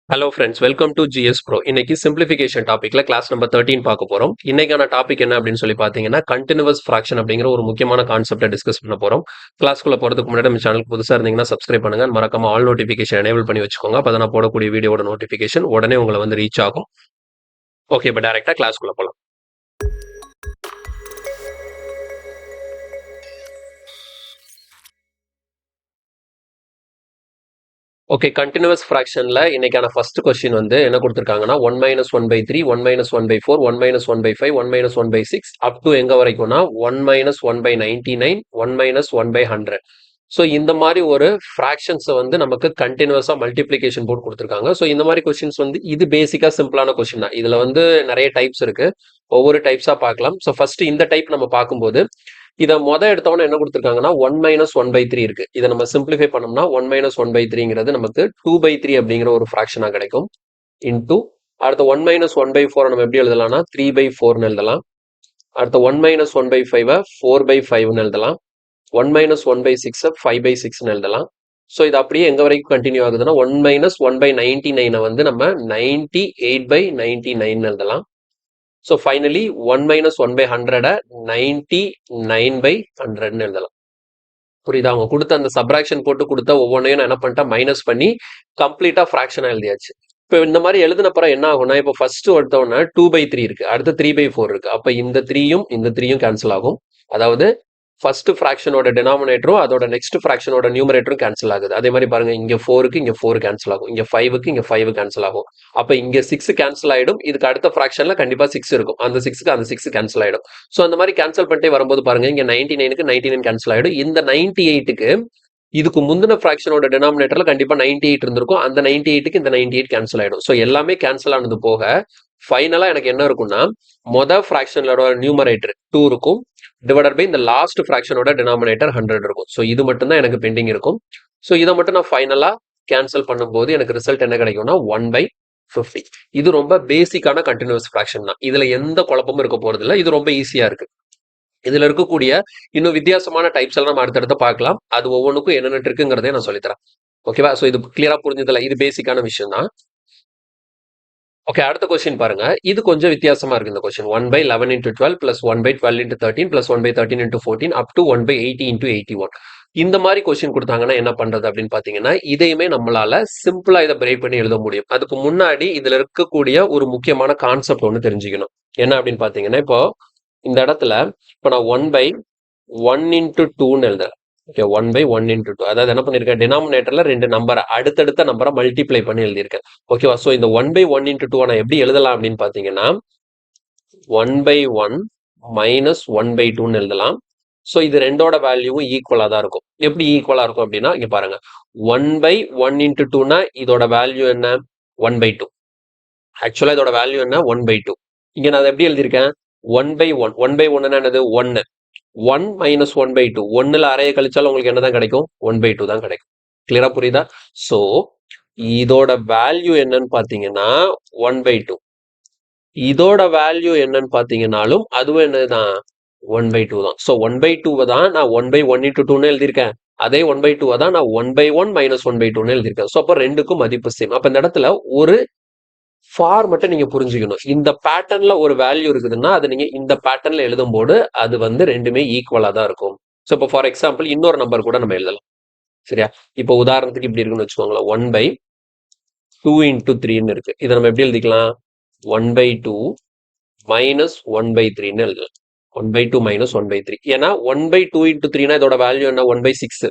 Hello friends, welcome to GS bro. இன்னைக்கு simplification டாபிக்ல class number 13 பார்க்க போறோம். இன்னைக்கான டாபிக் என்ன அப்படின்னு சொல்லி பார்த்தீங்கன்னா, கண்டினியூவஸ் ஃபிராக்ஷன் அப்படிங்கிற ஒரு முக்கியமான கான்செப்டை டிஸ்கஸ் பண்ண போறோம். கிளாஸ்க்குள்ள போறதுக்கு முன்னாடி நம்ம சேனலுக்கு புதுசாக இருந்தீங்கன்னா சப்ஸ்கிரைப் பண்ணுங்க. மறக்காம ஆல் நோட்டிஃபிகேஷன் எனேபிள் பண்ணி வச்சுக்கோங்க. அப்போ நான் போடக்கூடிய வீடியோட நோட்டிஃபிகேஷன் உடனே உங்களை வந்து ரீச் ஆகும். ஓகே, இப்போ டைரக்டா கிளாஸ்க்குள்ள போகலாம். ஓகே, கண்டினியூவஸ் ஃபிராக்ஷன்ல இன்னைக்கான ஃபர்ஸ்ட் கொஸ்டின் வந்து என்ன கொடுத்துருக்காங்கன்னா 1-1/3, 1-1/4, 1-1/5, 1-1/6 அப் டு எங்க வரைக்கும்னா 1-1/99, 1-1/100. ஸோ இந்த மாதிரி ஒரு ஃப்ராக்ஷன்ஸை வந்து நமக்கு கண்டினியூஸா மல்டிப்ளிகேஷன் போட்டு கொடுத்துருக்காங்க. ஸோ இந்த மாதிரி கொஸ்டின்ஸ் வந்து இது பேசிக்கா சிம்பிளான கொஸ்டின் தான். இதுல வந்து நிறைய டைப்ஸ் இருக்கு, ஒவ்வொரு டைப்ஸா பார்க்கலாம். ஸோ ஃபர்ஸ்ட் இந்த டைப் நம்ம பார்க்கும்போது இதை எடுத்தவொன்னே என்ன கொடுத்துருக்காங்கன்னா 1-1/3 இருக்கு. இதை நம்ம சிம்பிளிஃபை பண்ணோம்னா 1-1/3ங்கிறது நமக்கு 2/3 அப்படிங்கிற ஒரு ஃப்ராக்ஷனா கிடைக்கும். இன்டூ அடுத்த 1-1/4 நம்ம எப்படி எழுதலாம்னா 3/4ன்னு எழுதலாம். அடுத்த 1-1/5 4/5ன்னு எழுதலாம். 1-1/6 5/6ன்னு எழுதலாம். ஸோ இது அப்படியே எங்க வரைக்கும் கண்டினியூ ஆகுதுன்னா 1-1/99 வந்து நம்ம 98/99 எழுதலாம். ஸோ ஃபைனலி 1-1/100 99/100ன்னு எழுதலாம். புரியுதா? அவங்க கொடுத்த அந்த சப்ராக்ஷன் போட்டு கொடுத்த ஒவ்வொன்றையும் நான் என்ன பண்ணிட்டேன், மைனஸ் பண்ணி கம்ப்ளீட்டா ஃப்ராக்ஷனா எழுதியாச்சு. இப்போ இந்த மாதிரி எழுதினப்புறம் என்ன ஆகும்னா, இப்போ ஃபர்ஸ்ட் எடுத்தோன்னா 2/3 இருக்கு, அடுத்து 3/4 இருக்கு. அப்ப இந்த 3யும் கேன்சல் ஆகும். அதாவது ஃபர்ஸ்ட் ஃப்ராக்ஷனோட டினாமினேட்டரும் அதோட நெக்ஸ்ட் ஃப்ராக்ஷனோட நியூமரேட்டரும் கேன்சல் ஆகுது. அதே மாதிரி பாருங்க, இங்க 4க்கு இங்க 4 கேன்சல் ஆகும், இங்க 5க்கு இங்க 5 கேன்சல் ஆகும். அப்ப இங்க 6 கேன்சல் ஆயிடும். இதுக்கு அடுத்த ஃப்ராக்ஷன்ல கண்டிப்பா 6 இருக்கும். அந்த 6க்கு அந்த 6 கேன்சல் ஆயிடும். ஸோ அந்த மாதிரி கேன்சல் பண்ணிட்டே வரும்போது பாருங்க, இங்க 99க்கு 99 கேன்சல் ஆயிடும். இந்த 98க்கு இதுக்கு முந்தின ஃப்ராக்ஷனோட டினாமினேட்டர்ல கண்டிப்பா 98 இருந்திருக்கும். அந்த 98க்கு இந்த 98 கேன்சல் ஆயிடும். ஸோ எல்லாமே கேன்சல் ஆனது போக ஃபைனலா எனக்கு என்ன இருக்கும்னா, மொதல் ஃப்ராக்ஷனோட நியூமரேட்டர் 2 இருக்கும், டிவைடட் பை இந்த லாஸ்ட் ஃப்ராக்ஷனோட டினாமினேட்டர் 100 இருக்கும். ஸோ இது மட்டும் தான் எனக்கு பெண்டிங் இருக்கும். ஸோ இதை மட்டும் நான் ஃபைனலா கேன்சல் பண்ணும்போது எனக்கு ரிசல்ட் என்ன கிடைக்கும்னா 1/50. இது ரொம்ப பேசிக்கான கண்டினியூஸ் ஃப்ராக்ஷன் தான். இதுல எந்த குழப்பமும் இருக்க போறது இல்லை. இது ரொம்ப ஈஸியா இருக்கு. இதுல இருக்கக்கூடிய இன்னும் வித்தியாசமான டைப்ஸ் எல்லாம் நம்ம அடுத்தடுத்து பார்க்கலாம். அது ஒவ்வொன்றுக்கும் என்னென்ன இருக்குங்கிறதே நான் சொல்லித்தரேன். ஓகேவா? ஸோ இது கிளியரா புரிஞ்சதில்ல, இது பேசிக்கான விஷயம் தான். ஓகே, அடுத்த கொஸ்டின் பாருங்க. இது கொஞ்சம் வித்தியாசமா இருக்கு இந்த கொஸ்டின். 1/11 × 12 + 1/12 × 13 + 1/13 × 14 up to 1/80 × 81. இந்த மாதிரி கொஸ்டின் கொடுத்தாங்கன்னா என்ன பண்றது அப்படின்னு பாத்தீங்கன்னா, இதையுமே நம்மளால சிம்பிளா இதை பிரேக் பண்ணி எழுத முடியும். அதுக்கு முன்னாடி இதுல இருக்கக்கூடிய ஒரு முக்கியமான கான்செப்ட் ஒன்று தெரிஞ்சுக்கணும். என்ன அப்படின்னு பாத்தீங்கன்னா, இப்போ இந்த இடத்துல இப்போ நான் 1/1 × 2ன்னு எழுதுறேன். ஓகே, 1/1 × 2. அதாவது என்ன பண்ணிருக்கேன், டினாமினேட்டர்ல 2 நம்பரை அடுத்தடுத்த நம்பரை மல்டிப்ளை பண்ணி எழுதியிருக்கேன். ஓகேவா? ஸோ இந்த 1/1 × 2 நான் எப்படி எழுதலாம் அப்படின்னு பாத்தீங்கன்னா 1/1 - 1/2ன்னு எழுதலாம். ஸோ இது ரெண்டோட வேல்யூவும் ஈக்குவலா தான் இருக்கும். எப்படி ஈக்குவலா இருக்கும் அப்படின்னா, இங்க பாருங்க, 1/1 × 2னா இதோட வேல்யூ என்ன, 1/2. ஆக்சுவலா இதோட வேல்யூ என்ன, 1/2. இங்க நான் அதை எப்படி எழுதியிருக்கேன், 1/1. 1/1 என்னது, 1. 1 - 1/2. 1ல அரையை கழிச்சாலும் உங்களுக்கு என்னதான் கிடைக்கும், 1/2 தான் கிடைக்கும். கிளியரா புரியுதா? சோ இதோட வேல்யூ என்னன்னு பாத்தீங்கன்னா 1/2. இதோட வேல்யூ என்னன்னு பாத்தீங்கன்னாலும் அதுவும் என்னதான், 1/2 தான். சோ 1/2 தான் நான் 1/1 × 2ன்னு எழுதியிருக்கேன். அதே 1/2 தான் நான் 1/1 - 1/2ன்னு எழுதியிருக்கேன். ஸோ அப்போ ரெண்டுக்கும் மதிப்பு சேம். அப்ப இந்த இடத்துல ஒரு ஃபார் மட்டும் நீங்க புரிஞ்சுக்கணும். இந்த பேட்டர்ன்ல ஒரு வேல்யூ இருக்குதுன்னா அது நீங்க இந்த பேட்டர்ன்ல எழுதும்போது அது வந்து ரெண்டுமே ஈக்குவலா தான் இருக்கும். ஸோ இப்போ ஃபார் எக்ஸாம்பிள் இன்னொரு நம்பர் கூட நம்ம எழுதலாம். சரியா? இப்போ உதாரணத்துக்கு இப்படி இருக்குன்னு வச்சுக்கோங்களேன், 1/2 × 3ன்னு இருக்கு. இதை நம்ம எப்படி எழுதிக்கலாம், 1/2 - 1/3ன்னு எழுதலாம். 1/2 - 1/3. ஏன்னா 1/2 × 3னா இதோட வேல்யூ என்ன, 1/6.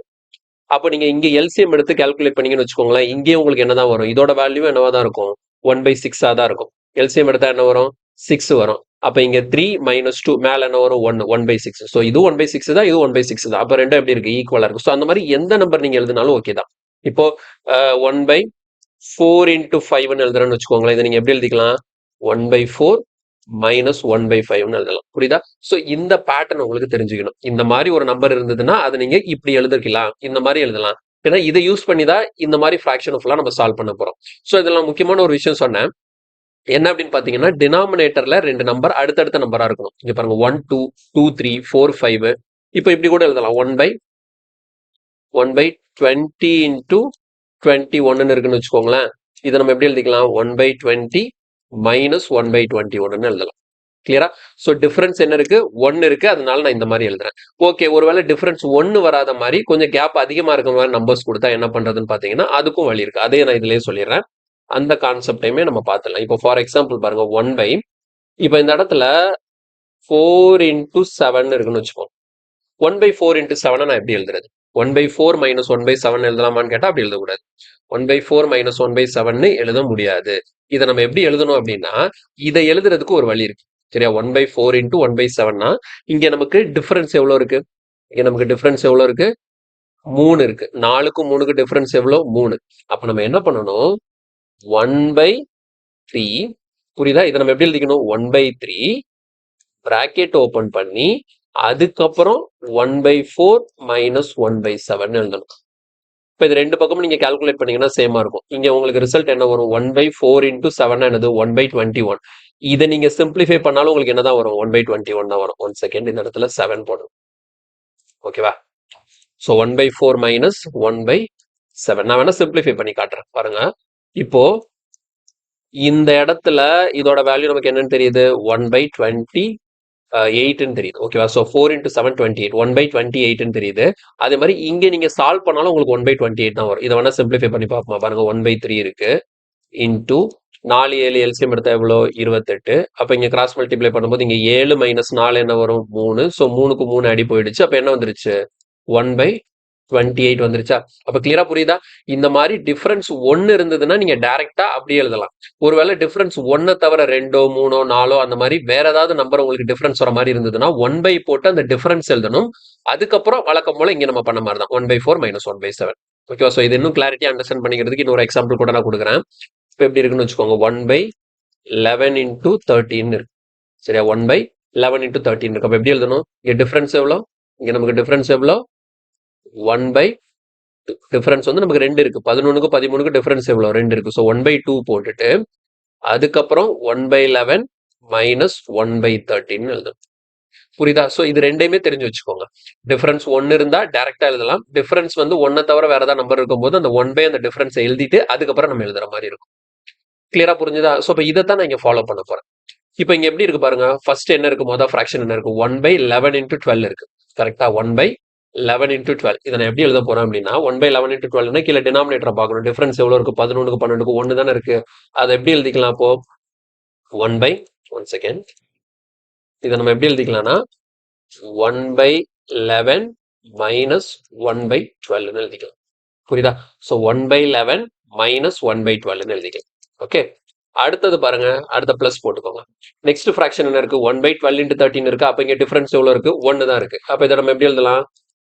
அப்போ நீங்க இங்க எல்சிஎம் எடுத்து கால்குலேட் பண்ணீங்கன்னு வச்சுக்கோங்களேன், இங்கேயே உங்களுக்கு என்னதான் வரும், இதோட வேல்யூ என்னவா தான் இருக்கும், 1/6 தான் இருக்கும். எல்சிஎம் எடுத்தா என்ன வரும், 6 வரும். அப்ப இங்க 3 - 2 மேல என்ன வரும், 1. 1/6. ஸோ இது 1/6 தான், இது 1/6 தான். அப்ப ரெண்டும் எப்படி இருக்கு, ஈக்குவலா இருக்கு. ஸோ அந்த மாதிரி எந்த நம்பர் நீங்க எழுதினாலும் ஓகே தான். இப்போ 1/4 × 5ன்னு எழுதுறேன்னு வச்சுக்கோங்களேன், இதை நீங்க எப்படி எழுதிக்கலாம், 1/4 - 1/5ன்னு எழுதலாம். புரியுதா? சோ இந்த பேட்டர்ன் உங்களுக்கு தெரிஞ்சுக்கணும். இந்த மாதிரி ஒரு நம்பர் இருந்ததுன்னா அதை நீங்க இப்படி எழுதிக்கலாம், இந்த மாதிரி எழுதலாம். ஏன்னா இதை யூஸ் பண்ணி தான் இந்த மாதிரி ஃபிராக்ஷன் ஃபுல்லா நம்ம சால்வ் பண்ண போறோம். சோ இதுல முக்கியமான ஒரு விஷயம் சொன்னேன். என்ன அப்படின்னு பாத்தீங்கன்னா, டினாமினேட்டர்ல 2 நம்பர் அடுத்தடுத்த நம்பரா இருக்கணும். இங்க பாருங்க, 1 2 2 3 4 5. இப்போ இப்படி கூட எழுதலாம், 1/20 × 21ன்னு இருக்குன்னு வச்சுக்கோங்களேன். இதை நம்ம எப்படி எழுதிக்கலாம் 1/20 மைனஸ் 1/21 எழுதலாம். கிளியரா? ஸோ டிஃபரன்ஸ் என்ன இருக்கு 1 இருக்கு, அதனால நான் இந்த மாதிரி எழுதுறேன். ஓகே, ஒருவேளை டிஃபரன்ஸ் 1 வராத மாதிரி கொஞ்சம் கேப் அதிகமா இருக்க மாதிரி நம்பர்ஸ் கொடுத்தா என்ன பண்றதுன்னு பாத்தீங்கன்னா அதுக்கும் வழி இருக்கு. அதே நான் இதுலயே சொல்லிடுறேன். அந்த கான்செப்டையுமே நம்ம பார்த்துடலாம். இப்போ ஃபார் எக்ஸாம்பிள் பாருங்க 1/, இப்போ இந்த இடத்துல 4 into 7 இருக்குன்னு வச்சுப்போம். 1/4 into 7 நான் எப்படி எழுதுறது? 1/4 minus 1/7 எழுதலாமான்னு கேட்டா அப்படி எழுதக்கூடாது. 1/4 minus 1/7 எழுத முடியாது. இதை நம்ம எப்படி எழுதணும் அப்படின்னா இதை எழுதுறதுக்கு ஒரு வழி இருக்கு. சரியா? 1/4 into 1/7னா இங்க நமக்கு டிஃபரன்ஸ் எவ்வளவு இருக்கு? இங்க நமக்கு டிஃபரன்ஸ் எவ்வளவு இருக்கு? 3 இருக்கு. 4க்கும் 3க்கு டிஃபரன்ஸ் எவ்வளவு? 3. அப்ப நம்ம என்ன பண்ணணும்? 1/3 புரியுதா? இதை நம்ம எப்படி எழுதிக்கணும்? 1/3 பிராக்கெட் ஓபன் பண்ணி அதுக்கப்புறம் 1/4 மைனஸ் 1/7 எழுதணும். இப்போ இது ரெண்டு பக்கமும் நீங்க கால்குலேட் பண்ணீங்கன்னா சேமா இருக்கும். இங்க உங்களுக்கு ரிசல்ட் என்ன வரும்? 1/4 into 7 என்னது? 1/21. இதை நீங்க சிம்பிளிஃபை பண்ணாலும் உங்களுக்கு என்னதான் வரும்? 1/21 தான் வரும். 1 செகண்ட், இந்த இடத்துல 7 போடும். ஓகேவா? So 1/4 minus 1/7. நான் வேணா சிம்பிளிஃபை பண்ணி காட்டுறேன் பாருங்க. இப்போ இந்த இடத்துல இதோட வேல்யூ நமக்கு என்னன்னு தெரியுது? 1/28 தெரியுது. ஓகேவா? So 4 into 7 28. 1/28 தெரியுது. அதே மாதிரி இங்க நீங்க சால்வ் பண்ணாலும் உங்களுக்கு 1/28 தான் வரும். இதை வேணா சிம்பிளிஃபை பண்ணி பார்ப்போமா? பாருங்க 1/3 இருக்கு இன்டூ 4 7 எல்சிஎம் எடுத்தா எவ்வளோ? 28. அப்ப இங்க கிராஸ் மல்டிப்ளை பண்ணும்போது இங்க 7 மைனஸ் 4 என்ன வரும்? 3. ஸோ 3க்கு 3 அடி போயிடுச்சு. அப்ப என்ன வந்துருச்சு? 1/28 வந்துருச்சா? அப்ப கிளியரா புரியுதா? இந்த மாதிரி டிஃபரன்ஸ் 1 இருந்ததுன்னா நீங்க டைரக்டா அப்படியே எழுதலாம். ஒருவேளை டிஃபரன்ஸ் 1 தவிர 2 3 4 அந்த மாதிரி வேற ஏதாவது நம்பர் உங்களுக்கு டிஃபரன்ஸ் வர மாதிரி இருந்ததுன்னா 1 போட்டு அந்த டிஃபரன்ஸ் எழுதணும். அதுக்கப்புறம் வழக்கம் போல இங்க நம்ம பண்ண மாதிரி தான் 1/4 மைனஸ் 1/7. ஓகேவா? ஸோ இது இன்னும் கிளாரிட்டியா அண்டர்ஸ்டாண்ட் பண்ணிக்கிறதுக்கு இன்னொரு எக்ஸாம்பிள் கூட நான் கொடுக்குறேன். இப்போ எப்படி இருக்குன்னு வச்சுக்கோங்க. 1/11 into 13 இருக்கு. சரியா? 1/11 into 13 இருக்கு. அப்ப எப்படி எழுதணும்? இங்க டிஃபரன்ஸ் எவ்வளோ? இங்க நமக்கு டிஃபரன்ஸ் எவ்வளோ? 1/2. டிஃபரன்ஸ் வந்து நமக்கு 2 இருக்கு. 11க்கு 13க்கு டிஃபரன்ஸ் எவ்வளோ? 2 இருக்கு. ஸோ 1/2 போட்டுட்டு அதுக்கப்புறம் 1/11 மைனஸ் 1/13 எழுதணும். புரியுதா? ஸோ இது ரெண்டையுமே தெரிஞ்சு வச்சுக்கோங்க. டிஃபரன்ஸ் 1 இருந்தா டைரக்டா எழுதலாம். டிஃபரன்ஸ் வந்து 1 தவிர வேற ஏதாவது நம்பர் இருக்கும்போது அந்த 1 அந்த டிஃபரன்ஸை எழுதிட்டு அதுக்கப்புறம் நம்ம எழுதுற மாதிரி இருக்கும். கிளியரா புரிஞ்சுதா? ஸோ இப்போ இதை தான் நான் இங்க ஃபாலோ பண்ண போறேன். இப்போ இங்க எப்படி இருக்கு பாருங்க. ஃபர்ஸ்ட் என்ன இருக்கு? மொதல் ஃபிராக்ஷன் என்ன இருக்கு? 1/11 into 12 இருக்கு. கரெக்டா? 1/11 into 12. இதை நான் எப்படி எழுத போறேன் அப்படின்னா 1/11 into 12 கீழே டினாமினேட்டரை பார்க்கணும். டிஃபரன்ஸ் எவ்வளவு இருக்கு? 11க்கு 12க்கு 1 தானே இருக்கு. அதை எப்படி எழுதிக்கலாம்? அப்போ 1 செகண்ட், இதை நம்ம எப்படி எழுதிக்கலாம்னா 1/11 மைனஸ் 1/12 எழுதிக்கலாம். புரியுதா? ஸோ 1/11 மைனஸ் 1/12 எழுதிக்கலாம். ஓகே, அடுத்தது பாருங்க. அடுத்த பிளஸ் போட்டுக்கோங்க. நெக்ஸ்ட் ஃபிராக்ஷன் என்ன இருக்கு? 1/12 into 13 இருக்கு. அப்ப இங்க டிஃபரன்ஸ் எவ்வளவு இருக்கு? 1 தான் இருக்கு. அப்ப இதை நம்ம எப்படி எழுதலாம்?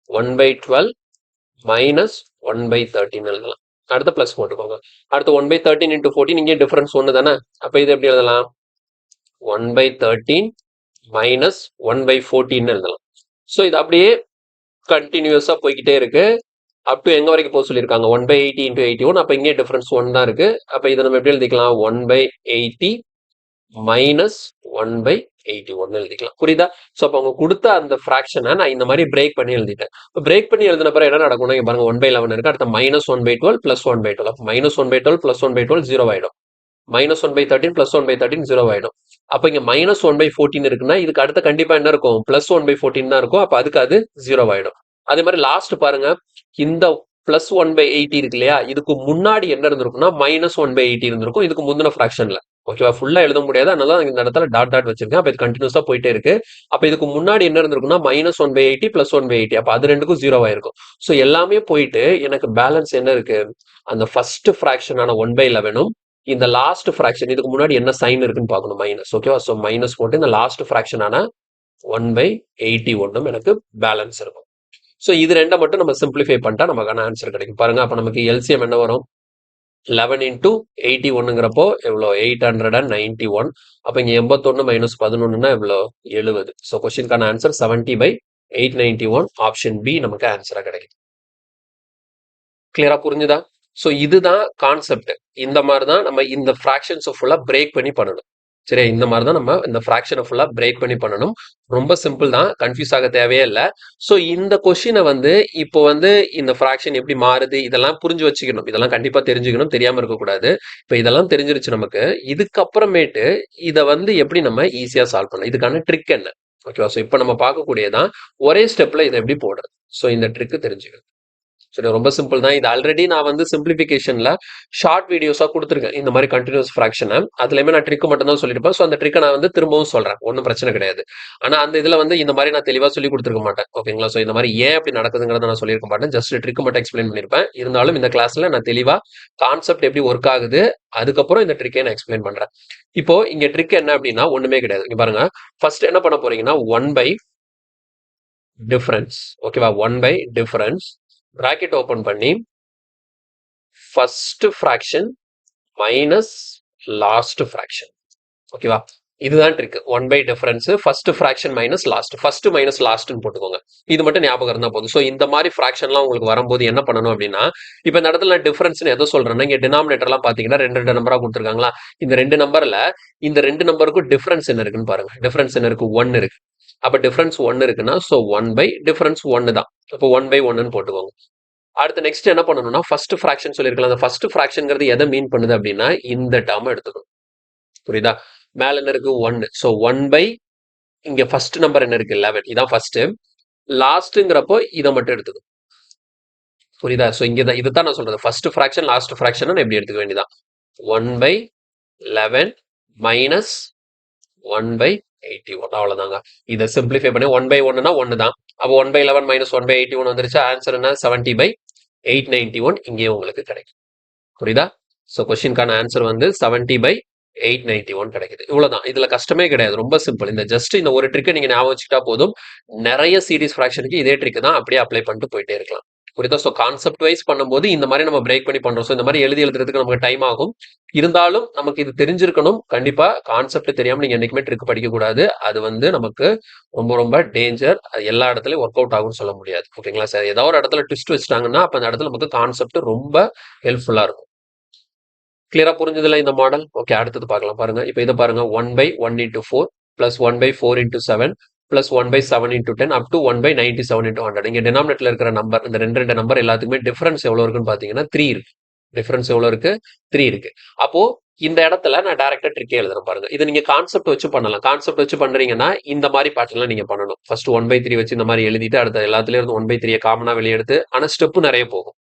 1/12 மைனஸ் 1/13 எழுதலாம். அடுத்த பிளஸ் போட்டுக்கோங்க. அடுத்து 1/13 into 14 இங்கே டிஃபரன்ஸ் 1 தானே. அப்ப இது எப்படி எழுதலாம்? 1/13 மைனஸ் 1/14 எழுதலாம். ஸோ இது அப்படியே கண்டினியூஸா போய்கிட்டே இருக்கு. அப் டு எங்க வரைக்கும் போக சொல்லியிருக்காங்க? 1/80 into 81. அப்ப இங்கே டிஃபரன்ஸ் 1 தான் இருக்கு. அப்ப இதை நம்ம எப்படி எழுதிக்கலாம்? 1/80 மைனஸ் 1/81 எழுதிக்கலாம். புரியுதா? ஸோ அப்போ அவங்க கொடுத்த அந்த ஃபிராக்ஷனை நான் இந்த மாதிரி பிரேக் பண்ணி எழுதிட்டேன். இப்போ பிரேக் பண்ணி எழுதின பிறகு என்ன நடக்கும்னா இங்க பாருங்க 1/11 இருக்கு. அடுத்த மைனஸ் 1/12 பிளஸ் 1/12. அப்போ மைனஸ் 1/12 பிளஸ் 1/12 0 ஆயிடும். மைனஸ் 1/13 பிளஸ் 1/13 0 ஆயிடும். அப்ப இங்க மைனஸ் 1/14 இருக்குன்னா இதுக்கு அடுத்த கண்டிப்பா என்ன இருக்கும்? பிளஸ் 1/14 தான் இருக்கும். அப்ப அதுக்கு அது 0 ஆயிடும். அதே மாதிரி லாஸ்ட் பாருங்க, இந்த பிளஸ் 1/80 இருக்கு இல்லையா? இதுக்கு முன்னாடி என்ன இருந்திருக்கும்னா மைனஸ் 1/80 இருந்திருக்கும். இதுக்கு முந்தின ஃபிராக்ஷன்ல. ஓகேவா? ஃபுல்லா எழுத முடியாது. அதனால இந்த இடத்துல டாட் டாட் வச்சிருக்கேன். அப்ப இது கண்டினியூஸா போயிட்டே இருக்கு. அப்ப இதுக்கு முன்னாடி என்ன இருந்திருக்கும்னா மைனஸ் 1/80 பிளஸ் 1/80. அப்ப அது ரெண்டுக்கும் 0 ஆயிருக்கும். ஸோ எல்லாமே போயிட்டு எனக்கு பேலன்ஸ் என்ன இருக்கு? அந்த ஃபர்ஸ்ட் ஃபிராக்ஷனான 1/11ம் இந்த லாஸ்ட் ஃபிராக்ஷன் இதுக்கு முன்னாடி என்ன சைன் இருக்குன்னு பார்க்கணும். மைனஸ். ஓகேவா? ஸோ மைனஸ் போட்டு இந்த லாஸ்ட் ஃபிராக்ஷனான 1/81 எனக்கு பேலன்ஸ் இருக்கும். ஸோ இது ரெண்டை மட்டும் நம்ம சிம்பிளிஃபை பண்ணிட்டா நமக்கான ஆன்சர் கிடைக்கும். பாருங்க, அப்ப நமக்கு எல்சிஎம் என்ன வரும்? 11 into 81ங்கிறப்போ எவ்வளோ? 891. அப்ப இங்க 81 மைனஸ் 11னா எவ்வளோ? 70. ஸோ கொஸ்டினுக்கான ஆன்சர் 70/891. ஆப்ஷன் பி நமக்கு ஆன்சரா கிடைக்கும். கிளியரா புரிஞ்சுதா? ஸோ இதுதான் கான்செப்ட். இந்த மாதிரி தான் நம்ம இந்த ஃபிராக்ஷன்ஸை ஃபுல்லா பிரேக் பண்ணி பண்ணணும். சரியா? இந்த மாதிரி தான் நம்ம இந்த ஃப்ராக்ஷனை ஃபுல்லா பிரேக் பண்ணி பண்ணணும். ரொம்ப சிம்பிள் தான். கன்ஃபியூஸ் ஆக தேவையே இல்ல. ஸோ இந்த கொஸ்டினை வந்து இப்போ வந்து இந்த ஃப்ராக்ஷன் எப்படி மாறுது இதெல்லாம் புரிஞ்சு வச்சுக்கணும். இதெல்லாம் கண்டிப்பா தெரிஞ்சுக்கணும். தெரியாம இருக்கக்கூடாது. இப்போ இதெல்லாம் தெரிஞ்சிருச்சு நமக்கு. இதுக்கப்புறமேட்டு இதை வந்து எப்படி நம்ம ஈஸியா சால்வ் பண்ணலாம்? இதுக்கான ட்ரிக் என்ன? ஓகேவா? ஸோ இப்போ நம்ம பார்க்கக்கூடியதான் ஒரே ஸ்டெப்ல இதை எப்படி போடுறது? ஸோ இந்த ட்ரிக்கு தெரிஞ்சுக்கணும். சரி, ரொம்ப சிம்பிள் தான். இது ஆல்ரெடி நான் வந்து சிம்பிளிஃபிகேஷன்ல ஷார்ட் வீடியோஸா கொடுத்துருக்கேன். இந்த மாதிரி கண்டினியூஸ் ஃப்ராக்ஷனை அதுலயுமே நான் ட்ரிக் மட்டும் தான் சொல்லியிருப்பேன். ஸோ அந்த ட்ரிக்கை நான் வந்து திரும்பவும் சொல்றேன். ஒன்றும் பிரச்சனை கிடையாது. ஆனா அந்த இதுல வந்து இந்த மாதிரி நான் தெளிவா சொல்லி கொடுத்துருக்க மாட்டேன். ஓகேங்களா? ஸோ இந்த மாதிரி ஏன் அப்படி நடக்குதுங்கிறத நான் சொல்லியிருக்க மாட்டேன். ஜஸ்ட் ட்ரிக் மட்டும் எக்ஸ்பிளைன் பண்ணியிருப்பேன். இருந்தாலும் இந்த கிளாஸ்ல நான் தெளிவா கான்செப்ட் எப்படி ஒர்க் ஆகுது, அதுக்கப்புறம் இந்த ட்ரிக்கை நான் எக்ஸ்பிளைன் பண்றேன். இப்போ இங்க ட்ரிக் என்ன அப்படின்னா ஒண்ணுமே கிடையாது. இங்க பாருங்க, ஃபர்ஸ்ட் என்ன பண்ண போறீங்கன்னா 1 பை டிஃபரன்ஸ். ஓகேவா? 1 பை டிஃபரன்ஸ் பிராக்கெட் ஓபன் பண்ணி first fraction minus last fraction. ஓகேவா? இதுதான் trick. 1 by difference first fraction minus last. First minus லாஸ்ட்னு போட்டுக்கோங்க. இது மட்டும் ஞாபகம் இருந்தா போதும். ஸோ இந்த மாதிரி ஃப்ராக்ஷன்லாம் உங்களுக்கு வரும்போது என்ன பண்ணணும் அப்படின்னா, இப்போ இந்த இடத்துல நான் டிஃபரன்ஸ்னு எதை சொல்றேன்னா, இங்க டினாமினேட்டர்லாம் பாத்தீங்கன்னா ரெண்டு நம்பரா கொடுத்துருக்காங்களா? இந்த ரெண்டு நம்பர்ல இந்த ரெண்டு நம்பருக்கும் டிஃபரன்ஸ் என்ன இருக்குன்னு பாருங்க. டிஃபரன்ஸ் என்ன இருக்கு? 1 இருக்கு. அப்ப டிஃபரன்ஸ் 1 இருக்குன்னா ஸோ 1 பை டிஃபரன்ஸ் 1 தான். அப்போ 1 பை 1ன்னு போட்டுக்கோங்க. அடுத்து நெக்ஸ்ட் என்ன பண்ணணும்னா ஃபர்ஸ்ட் ஃப்ராக்ஷன் சொல்லிருக்கலாம். அந்த ஃபர்ஸ்ட் ஃப்ராக்ஷன்ங்கிறது எதை மீன் பண்ணுது அப்படின்னா இந்த டேர்ம் எடுத்துக்கணும். புரியுதா? மேல என்ன இருக்கு? 1. ஸோ 1 பை இங்க ஃபர்ஸ்ட் நம்பர் என்ன இருக்கு? 11. இதான் ஃபர்ஸ்ட். லாஸ்ட்ங்கிறப்போ இதை மட்டும் எடுத்துக்கணும். புரியுதா? ஸோ இங்கதான் இதுதான் நான் சொல்றது. ஃபர்ஸ்ட் ஃப்ராக்ஷன் லாஸ்ட் ஃப்ராக்ஷன் எப்படி எடுத்துக்க வேண்டியதான். 1 பை 11 மைனஸ் 1 பை 81. அவ்வளவுதாங்க. இதை சிம்பிளிஃபை பண்ணி 1 பை 1னா 1 தான். அப்போ 1 பை 11 மைனஸ் 1 பை 81 வந்துருச்சு. ஆன்சர் என்ன? 70 பை 891 இங்கேயே உங்களுக்கு கிடைக்கும். புரியுதா? ஸோ கொஸ்டின்கான ஆன்சர் வந்து 70 பை 891 கிடைக்குது. இவ்வளவுதான். இதுல கஷ்டமே கிடையாது. ரொம்ப சிம்பிள். இந்த ஜஸ்ட் இந்த ஒரு ட்ரிக்கை நீங்க ஞாபகம் வச்சுக்கிட்டா போதும். நிறைய சீரிஸ் ஃப்ராக்ஷனுக்கு இதே ட்ரிக் தான் அப்படியே அப்ளை பண்ணிட்டு போயிட்டே இருக்கலாம். புரியுதா? ஸோ கான்செப்ட் வைஸ் பண்ணும்போது இந்த மாதிரி நம்ம பிரேக் பண்ணி பண்றோம். ஸோ இந்த மாதிரி எழுதுறதுக்கு நமக்கு டைம் ஆகும். இருந்தாலும் நமக்கு இது தெரிஞ்சிருக்கணும். கண்டிப்பா கான்செப்ட் தெரியாம நீங்க என்னைக்குமே ட்ரிக் படிக்க கூடாது. அது வந்து நமக்கு ரொம்ப ரொம்ப டேஞ்சர். எல்லா இடத்துலயும் ஒர்க் அவுட் ஆகும்னு சொல்ல முடியாது. ஓகேங்களா சார்? ஏதாவது ஒரு இடத்துல ட்விஸ்ட் வச்சுட்டாங்கன்னா அப்ப அந்த இடத்துல நமக்கு கான்செப்ட் ரொம்ப ஹெல்ப்ஃபுல்லா இருக்கும். கிளியரா புரிஞ்சதுல இந்த மாடல்? ஓகே, அடுத்தது பார்க்கலாம். பாருங்க, இப்போ இதை பாருங்க. 1 by 1 into 4 plus 1 by 4 into 7 plus 1 by 7 into 10 up to 1 by 97 into 100. இங்க டினாமினேட்டர்ல இருக்கிற நம்பர், இந்த ரெண்டு நம்பர் எல்லாத்துக்குமே டிஃபரன்ஸ் எவ்வளவு இருக்குன்னு பாத்தீங்கன்னா 3 இருக்கு. டிஃபரன்ஸ் எவ்வளவு இருக்கு? 3 இருக்கு. அப்போ இந்த இடத்துல நான் டைரக்டா ட்ரிக்கே எழுதுறேன் பாருங்க. இதை நீங்க கான்செப்ட் வச்சு பண்ணலாம். கான்செப்ட் வச்சு பண்றீங்கன்னா இந்த மாதிரி பேட்டர்ன்ல நீங்க பண்ணணும். ஃபர்ஸ்ட் 1 பை 3 வச்சு இந்த மாதிரி எழுதிட்டு அடுத்த எல்லாத்துலயும் இருந்து 1 பை 3 காமனா வெளியே எடுத்து, ஆனா ஸ்டெப் நிறைய போகும்.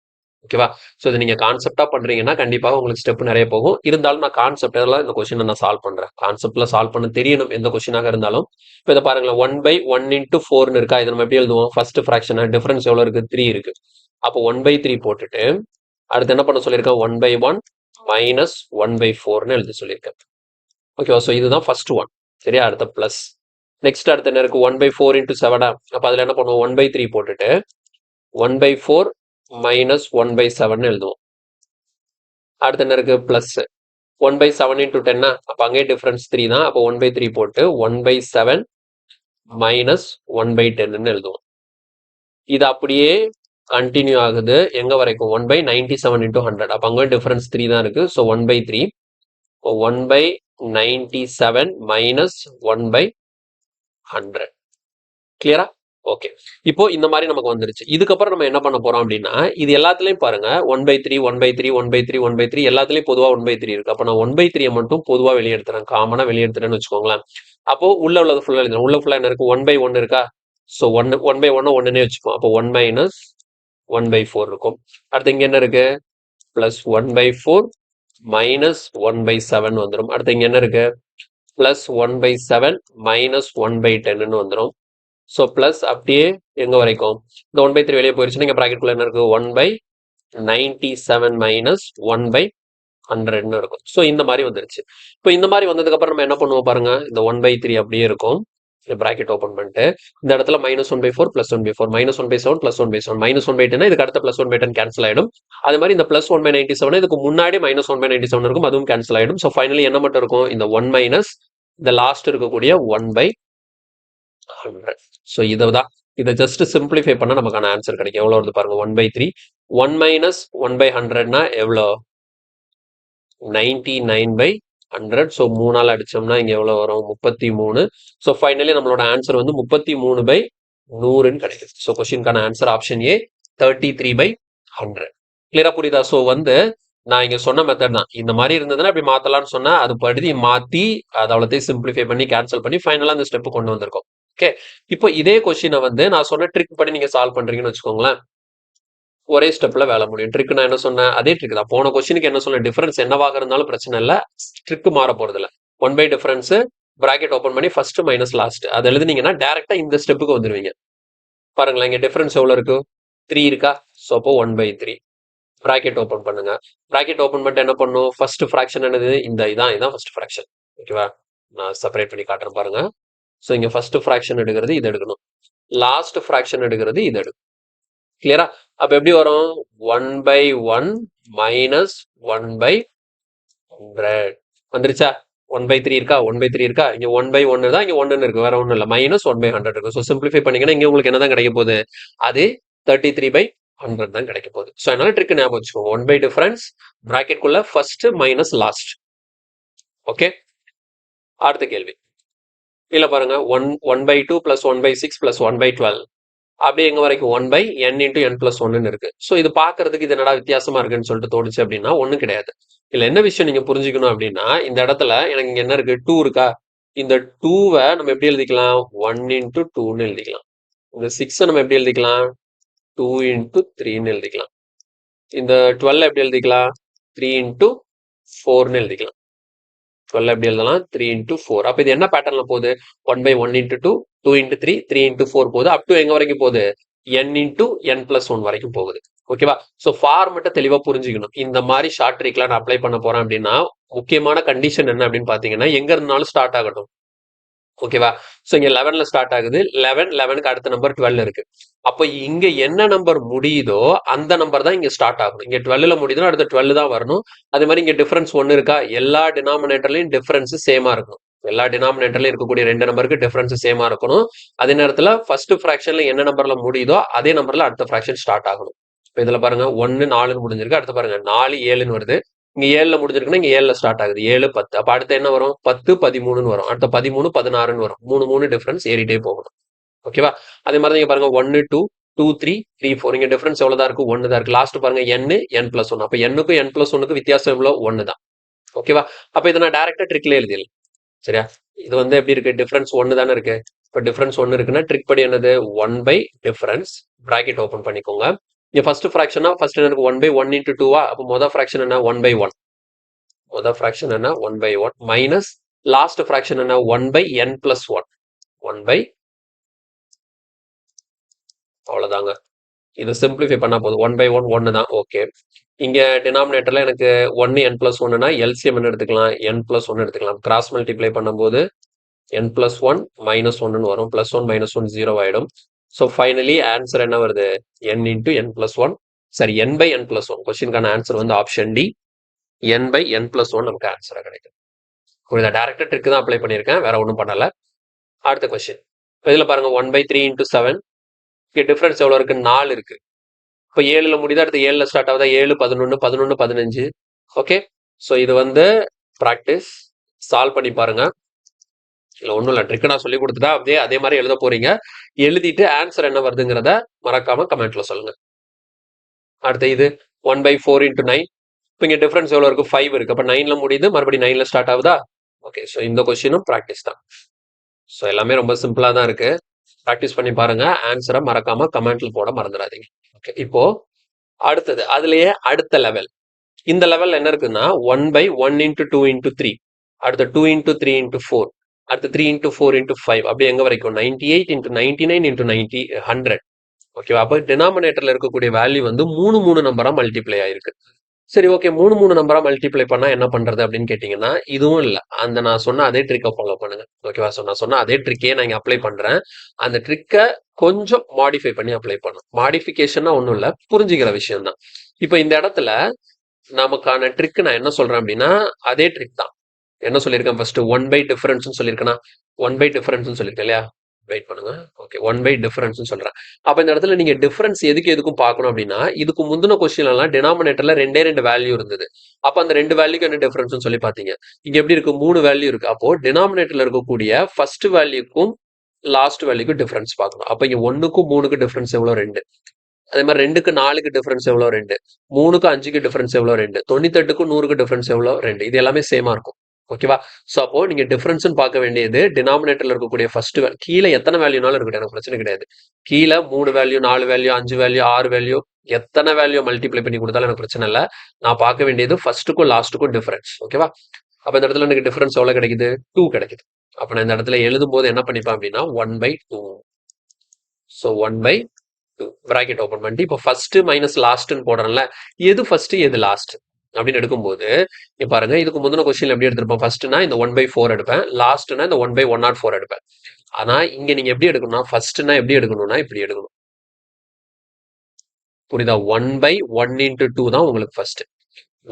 ஓகேவா? ஸோ இதை நீங்க கான்செப்டா பண்றீங்கன்னா கண்டிப்பாக உங்களுக்கு ஸ்டெப் நிறைய போகும். இருந்தாலும் நான் கான்செப்ட் எல்லாம் இந்த கொஸ்டினை நான் சால்வ் பண்றேன். கான்செப்ட்ல சால்வ் பண்ண தெரியணும் எந்த கொஸ்டினாக இருந்தாலும். இப்போ இதை பாருங்களேன். 1 பை 1 இன்டூ 4ன்னு இருக்கா? இதை நம்ம எப்படி எழுதுவோம்? ஃபர்ஸ்ட் ஃப்ராக்ஷன் டிஃபரன்ஸ் எவ்வளவு இருக்கு? 3 இருக்கு. அப்போ 1 பை 3 போட்டுட்டு அடுத்து என்ன பண்ண சொல்லியிருக்கேன்? 1 பை 1 மைனஸ் 1 பை 4ன்னு எழுதி சொல்லியிருக்கேன். ஓகேவா? ஸோ இதுதான் ஃபர்ஸ்ட் ஒன். சரியா? அடுத்த பிளஸ். நெக்ஸ்ட் அடுத்து என்ன இருக்கு? 1 பை 4 இன்டூ 7. அப்போ அதில் என்ன பண்ணுவோம்? 1 பை 3 போட்டுட்டு 1 பை 4 மைனஸ் 1 பை 7 எழுதுவோம். அடுத்து என்ன இருக்கு? Plus 1 by 7 into 10. அப்போ அங்கே டிஃபரன்ஸ் 3 தான். அப்போ 1 பை 3 போட்டு 1 பை 7 மைனஸ் 1 பை 10 எழுதுவோம். இது அப்படியே கண்டினியூ ஆகுது எங்க வரைக்கும்? 1 பை 97 இன்டூ 100. அப்போ அங்கே டிஃபரன்ஸ் 3 தான் இருக்கு. So 1 by 3 1 by 97 minus 1 by 100. கிளியரா? ஓகே. இப்போ இந்த மாதிரி நமக்கு வந்துருச்சு. இதுக்கப்புறம் நம்ம என்ன பண்ண போறோம் அப்படின்னா, இது எல்லாத்துலயும் பாருங்க 1 பை 3 1 பை 3 1 பை 3 1 பை 3 எல்லாத்துலயும் பொதுவா 1 பை 3 இருக்கு. அப்போ நான் 1 பை 3 மட்டும் பொதுவா வெளியே எடுத்துறேன். காமனா வெளியே எடுத்துறேன்னு வச்சுக்கோங்களேன். அப்போ உள்ள உள்ளது ஃபுல்லா எழுதுறேன். உள்ள ஃபுல்லா என்ன இருக்கு? 1 பை 1 இருக்கா? ஸோ 1 பை 1 ஒன்னுனே வச்சுப்போம். அப்போ 1 மைனஸ் 1 பை 4 இருக்கும். அடுத்து இங்க என்ன இருக்கு? பிளஸ் 1 பை 4 மைனஸ் 1 பை 7 வந்துடும். அடுத்து இங்க என்ன இருக்கு? பிளஸ் 1 பை 7 மைனஸ் 1 பை 10 வந்துடும். ஸோ பிளஸ் அப்படியே எங்க வரைக்கும்? இந்த 1 பை 3 வெளியே போயிருச்சுன்னா இங்க ப்ராக்கெட்குள்ள என்ன இருக்கு? 1 பை 97 மைனஸ் 1 பை 100 இருக்கும். ஸோ இந்த மாதிரி வந்துருச்சு. இப்போ இந்த மாதிரி வந்ததுக்கு அப்புறம் நம்ம என்ன பண்ணுவோம் பாருங்க. இந்த 1 பை 3 அப்படியே இருக்கும். ப்ராக்கெட் ஓப்பன் பண்ணிட்டு இந்த இடத்துல minus 1 by 4 plus 1 by 4 minus 1 by 7 plus 1 by 7 minus 1 by 10 இதுக்கு அடுத்த பிளஸ் 1 பை 10 கேன்சல் ஆயிடும். அதே மாதிரி இந்த பிளஸ் 1 பை 97 இதுக்கு முன்னாடி மைனஸ் 1 பை 97 இருக்கும். அதுவும் கேன்சல் ஆயிடும். ஸோ ஃபைனலி என்ன மட்டும் இருக்கும்? இந்த 1 மைனஸ் இந்த லாஸ்ட் இருக்கக்கூடிய 1 பை 100. ஸோ இதை ஜஸ்ட் சிம்பிளிஃபை பண்ணா நமக்கான ஆன்சர் கிடைக்கும். எவ்வளவு வருது பாருங்க? 1 பை 3 1 மைனஸ் 1 பை 100னா எவ்வளோ? 99 பை 100. ஸோ 3ஆல் அடிச்சோம்னா இங்க எவ்வளவு வரும்? 33. ஸோ ஃபைனலி நம்மளோட ஆன்சர் வந்து 33/100ன்னு கிடைக்குது. ஸோ கொஸ்டினுக்கான ஆன்சர் ஆப்ஷன் ஏ 33/100. கிளியரா புரியுதா? ஸோ வந்து நான் இங்க சொன்ன மெத்தட் தான். இந்த மாதிரி இருந்ததுன்னா இப்படி மாத்தலாம்னு சொன்னா அது படி மாத்தி அதை அவ்வளோத்தையும் சிம்பிளிஃபை பண்ணி கேன்சல் பண்ணி ஃபைனலா அந்த ஸ்டெப் கொண்டு வந்திருக்கோம். ஓகே, இப்போ இதே கொஸ்டினை வந்து நான் சொன்ன ட்ரிக் படி நீங்க சால்வ் பண்றீங்கன்னு வச்சுக்கோங்களேன், ஒரே ஸ்டெப்ல வேலை முடியும். ட்ரிக் நான் என்ன சொன்னேன்? அதே ட்ரிக் தான். போன கொஸ்டினுக்கு என்ன சொன்ன? டிஃபரன்ஸ் என்னவாக இருந்தாலும் பிரச்சனை இல்லை, ட்ரிக் மாற போறது இல்லை. 1 பை டிஃபரன்ஸ் பிராக்கெட் ஓப்பன் பண்ணி ஃபர்ஸ்ட் மைனஸ் லாஸ்ட் அது எழுதுனீங்கன்னா டேரக்டா இந்த ஸ்டெப்புக்கு வந்துருவீங்க. பாருங்களேன், இங்க டிஃபரன்ஸ் எவ்வளவு இருக்கு? 3 இருக்கா? ஸோ அப்போ 1/3 பிராக்கெட் ஓப்பன் பண்ணுங்க. பிராக்கெட் ஓப்பன் பண்ணிட்டு என்ன பண்ணும்? ஃபர்ஸ்ட் ஃபிராக்ஷன் என்னது? இதான் ஃபர்ஸ்ட் ஃபிராக்ஷன். ஓகேவா? நான் செப்பரேட் பண்ணி காட்டுறேன் பாருங்க. ஸோ இங்க ஃபர்ஸ்ட் ஃபிராக்ஷன் எடுக்கிறது இது எடுக்கணும், லாஸ்ட் ஃபிராக்ஷன் எடுக்கிறது இது எடுக்கணும். கிளியரா? அப்ப எப்படி வரும்? 1/1 மைனஸ் 1/100 வந்துருச்சா? 1/3 இருக்கா? 1/3 இருக்கா? இங்க 1/1 தான், இங்க 1 இருக்கு, வேற ஒண்ணும் இல்ல. மைனஸ் 1/100 இருக்கு. ஸோ சிம்பிளிஃபை பண்ணீங்கன்னா இங்க உங்களுக்கு என்னதான் கிடைக்க போகுது? அது 33/100 தான் கிடைக்க போகுது. ஸோ அதனால ட்ரிக் ஞாபகம் வச்சுக்கோங்க. 1 பை டிஃபரன்ஸ் பிராக்கெட் குள்ள ஃபர்ஸ்ட் மைனஸ் லாஸ்ட். ஓகே, அடுத்த கேள்வி இல்ல பாருங்க. 1/2 பிளஸ் 1/6 பிளஸ் 1/12 அப்படியே எங்க வரைக்கும் 1/n இன்டூ n பிளஸ் 1 இருக்கு. ஸோ இது பாக்குறதுக்கு இது என்னடா வித்தியாசமா இருக்குன்னு சொல்லிட்டு தோணுச்சு அப்படின்னா ஒண்ணும் கிடையாது. இல்ல என்ன விஷயம் நீங்க புரிஞ்சுக்கணும் அப்படின்னா, இந்த இடத்துல எனக்கு இங்க என்ன இருக்கு? 2 இருக்கா? இந்த 2வை நம்ம எப்படி எழுதிக்கலாம்? 1 இன்டூ 2ன்னு எழுதிக்கலாம். இந்த 6 நம்ம எப்படி எழுதிக்கலாம்? 2 இன்டூ 3ன்னு எழுதிக்கலாம். இந்த 12 எப்படி எழுதிக்கலாம்? 3 இன்டூ 4ன்னு எழுதிக்கலாம். 12 எப்படி எழுதலாம்? 3 இன்டூ 4. அப்ப இது என்ன பேட்டர்ன்ல போகுது? 1/1 இன்டூ 2, 2 இன்டூ 3, 3 இன்டூ 4 போகுது. அப் டு எங்க வரைக்கும் போகுது? n இன்டூ n பிளஸ் 1 வரைக்கும் போகுது. ஓகேவா? ஸோ ஃபார்மெட்டை தெளிவா புரிஞ்சுக்கணும். இந்த மாதிரி ஷார்ட் ட்ரிக்லாம் நான் அப்ளை பண்ண போறேன் அப்படின்னா முக்கியமான கண்டிஷன் என்ன அப்படின்னு பாத்தீங்கன்னா, எங்க இருந்தாலும் ஸ்டார்ட் ஆகட்டும். ஓகேவா? ஸோ இங்க 11ல ஸ்டார்ட் ஆகுது. 11க்கு அடுத்த நம்பர் 12 இருக்கு. அப்போ இங்க என்ன நம்பர் முடியுதோ அந்த நம்பர் தான் இங்க ஸ்டார்ட் ஆகணும். இங்க 12ல முடியுதுன்னா அடுத்த 12 தான் வரணும். அதே மாதிரி இங்க டிஃபரன்ஸ் 1 இருக்கா? எல்லா டினாமினேட்டர்லயும் டிஃபரன்ஸ் சேமா இருக்கணும். எல்லா டினாமினேட்டர்லயும் இருக்கக்கூடிய 2 நம்பருக்கு டிஃபரன்ஸ் சேமா இருக்கணும். அதே நேரத்துல ஃபர்ஸ்ட் ஃபிராக்ஷன்ல என்ன நம்பர்ல முடியுதோ அதே நம்பர்ல அடுத்த ஃபிராக்ஷன் ஸ்டார்ட் ஆகணும். இப்போ இதுல பாருங்க 1 4ன்னு முடிஞ்சிருக்கு. அடுத்து பாருங்க 4 7ன்னு வருது. இங்க 7ல முடிஞ்சிருக்குன்னா இங்க 7ல ஸ்டார்ட் ஆகுது. 7 10. அப்ப அடுத்து என்ன வரும்? 10 13ன்னு வரும். அடுத்த 13 16ன்னு வரும். 3 டிஃபரன்ஸ் ஏறிட்டே போகணும். ஓகேவா? அதே மாதிரி நீங்க பாருங்க 1 2 2 3 3 4. இங்க டிஃபரன்ஸ் எவ்வளவுதான் இருக்கு? 1 தான் இருக்கு. லாஸ்ட் பாருங்க n பிளஸ் 1. அப்ப n-க்கும் n பிளஸ் 1க்கு வித்தியாசம் எவ்வளவு? 1 தான். ஓகேவா? அப்ப இதை நான் டைரக்டா ட்ரிக்ல எழுதிடலாம். சரியா? இது வந்து எப்படி இருக்கு? டிஃபரன்ஸ் 1 தானே இருக்கு. இப்ப டிஃபரன்ஸ் 1 இருக்குன்னா ட்ரிக் படி என்னது? 1 பை டிஃபரன்ஸ் பிராக்கெட் ஓபன் பண்ணிக்கோங்க. இங்க ஃபர்ஸ்ட் ஃபிராக்ஷனா ஃபர்ஸ்ட் என்ன இருக்கு? 1/1 இன்டூ 2வா? அப்ப மொதல் ஃபிராக்ஷன் என்ன? 1/1. மொதல் ஃபிராக்ஷன் என்ன? 1/1 மைனஸ் லாஸ்ட் ஃபிராக்ஷன் என்ன? 1/n plus 1. 1 அவ்வளவுதாங்க. இதை சிம்பிளிஃபை பண்ணா போதும். 1/1 1 தான். ஓகே, இங்க டினாமினேட்டர்ல எனக்கு 1 n பிளஸ் 1னா எல்சிஎம் என்ன எடுத்துக்கலாம்? n பிளஸ் 1 எடுத்துக்கலாம். கிராஸ் மல்டிப்ளை பண்ணும்போது n பிளஸ் 1 மைனஸ் 1ன்னு வரும். பிளஸ் 1 மைனஸ் 1 0 ஆயிடும். ஸோ ஃபைனலி ஆன்சர் என்ன வருது? n into n plus 1. சரி, n/n பிளஸ் 1. கொஸ்டினுக்கான ஆன்சர் வந்து ஆப்ஷன் டி, n/n பிளஸ் 1 நமக்கு ஆன்சரா கிடைக்கும். புரியுதா? டைரக்டா ட்ரிக் தான் அப்ளை பண்ணியிருக்கேன், வேற ஒன்றும் பண்ணல. அடுத்த கொஸ்டின் இதுல பாருங்க 1/3 இன்டூ 7. இங்க டிஃபரன்ஸ் எவ்வளவு இருக்கு? 4 இருக்கு. இப்போ 7ல முடியுது, அடுத்து 7ல ஸ்டார்ட் ஆகுதா? 7 11 11 15. ஓகே, ஸோ இது வந்து ப்ராக்டிஸ். சால்வ் பண்ணி பாருங்க. இல்லை ஒன்றும் இல்லை, ட்ரிக் நான் சொல்லி கொடுத்துட்டா அப்படியே அதே மாதிரி எழுத போறீங்க. எழுதிட்டு ஆன்சர் என்ன வருதுங்கிறத மறக்காம கமெண்ட்ல சொல்லுங்க. அடுத்து இது 1/4 இன்டூ 9. இப்போ இங்க டிஃபரன்ஸ் எவ்வளவு இருக்கு? 5 இருக்கு. அப்ப 9ல முடியுது, மறுபடியும் 9ல ஸ்டார்ட் ஆகுதா? ஓகே, ஸோ இந்த கொஸ்டினும் ப்ராக்டிஸ் தான். ஸோ எல்லாமே ரொம்ப சிம்பிளா தான் இருக்கு. ப்ராக்டிஸ் பண்ணி பாருங்க. ஆன்சரை மறக்காம கமெண்ட்ல போட மறந்துடாதீங்க. ஓகே, இப்போ அடுத்தது அதுலயே அடுத்த லெவல். இந்த லெவல் என்ன இருக்குன்னா 1/1 இன்டூ 2 இன்டூ 3. அடுத்த 2 இன்டூ 3 இன்டூ 4. அடுத்து 3 இன்டூ 4 இன்டூ 5. அப்படி எங்க வரைக்கும்? 98 இன்டூ 99 இன்டூ 90 100. ஓகேவா? அப்ப டினாமினேட்டர்ல இருக்கக்கூடிய வேல்யூ வந்து 3 நம்பரா மல்டிப்ளை ஆயிருக்கு. சரி, ஓகே, 3 நம்பரா மல்டிப்ளை பண்ணா என்ன பண்றது அப்படின்னு கேட்டீங்கன்னா, இதுவும் இல்ல, அந்த நான் சொன்ன அதே ட்ரிக்கை ஃபாலோ பண்ணுங்க. ஓகேவா? ஸோ நான் சொன்ன அதே ட்ரிக்கே நான் இங்க அப்ளை பண்றேன். அந்த ட்ரிக்கை கொஞ்சம் மாடிஃபை பண்ணி அப்ளை பண்ணும். மாடிஃபிகேஷன்னா ஒன்றும் இல்லை, புரிஞ்சுக்கிற விஷயம் தான். இப்போ இந்த இடத்துல நமக்கான ட்ரிக் நான் என்ன சொல்றேன் அப்படின்னா, அதே ட்ரிக் தான். என்ன சொல்லியிருக்கேன்? ஃபர்ஸ்ட் 1 பை டிஃபரன்ஸ் சொல்லியிருக்கேன்னா 1 பை டிஃபரன்ஸ் சொல்லியிருக்கேன் இல்லையா? வெயிட் பண்ணுங்க. ஓகே 1 பை டிஃபரன்ஸ்னு சொல்றேன். அப்ப இந்த இடத்துல நீங்க டிஃபரன்ஸ் எதுக்கு எதுக்கும் பார்க்கணும் அப்படின்னா, இதுக்கு முந்தின கொஸ்டின் எல்லாம் டினாமினேட்டர்ல 2 வேல்யூ இருந்தது. அப்ப அந்த 2 வேல்யூக்கு என்ன டிஃபரன்ஸ்னு சொல்லி பாத்தீங்க. இங்க எப்படி இருக்கு 3 வேல்யூ இருக்கு. அப்போ டினாமினேட்டர்ல இருக்கக்கூடிய ஃபர்ஸ்ட் வேல்யூக்கும் லாஸ்ட் வேல்யூக்கும் டிஃபரன்ஸ் பார்க்கணும். அப்ப இங்க 1க்கும் 3க்கு டிஃபரன்ஸ் எவ்வளவு 2. அதே மாதிரி 2க்கு 4க்கு டிஃபரன்ஸ் எவ்வளவு 2. 3க்கு 5க்கு டிஃபரன்ஸ் எவ்வளவு 2. 98க்கும் 100க்கு டிஃபரன்ஸ் எவ்வளவு 2. இது எல்லாமே சேமா இருக்கும். ஓகேவா? சோ அப்போ நீங்க டிஃபரன்ஸ் பார்க்க வேண்டியது டினாமினேட்டர்ல இருக்கக்கூடிய ஃபர்ஸ்ட் கீழே எத்தனை வேல்யூனாலும் இருக்கட்டும், எனக்கு பிரச்சனை கிடையாது. கீழே 3 வேல்யூ 4 வேல்யூ 5 வேல்யூ 6 வேல்யூ எத்தனை வேல்யூ மல்டிப்ளை பண்ணி கொடுத்தாலும் எனக்கு பிரச்சனை இல்லை. நான் பார்க்க வேண்டியது ஃபர்ஸ்ட்டுக்கும் லாஸ்ட்டுக்கும் டிஃபரன்ஸ். ஓகேவா? அப்ப இந்த இடத்துல எனக்கு டிஃபரன்ஸ் எவ்வளவு கிடைக்குது 2 கிடைக்குது. அப்ப நான் இந்த இடத்துல எழுதும் போது என்ன பண்ணிப்பேன் அப்படின்னா 1/2. ஸோ 1/2 பிராக்கெட் ஓபன் பண்ணிட்டு இப்போ ஃபர்ஸ்ட் மைனஸ் லாஸ்ட்னு போடுறேன்ல, எது ஃபர்ஸ்ட் எது லாஸ்ட் அப்படின்னு எடுக்கும்போது இப்ப பாருங்க, இதுக்கு முந்தின கொஸ்டின் எப்படி எடுத்திருப்பேன், ஃபர்ஸ்ட்னா இந்த 1/4 எடுப்பேன், லாஸ்ட்னா இந்த 1/104 எடுப்பேன். ஆனா இங்க நீங்க எப்படி எடுக்கணும்னா ஃபர்ஸ்ட்னா எப்படி எடுக்கணும்னா இப்படி எடுக்கணும். புரியுதா? 1/1 into 2 தான் உங்களுக்கு ஃபர்ஸ்ட்.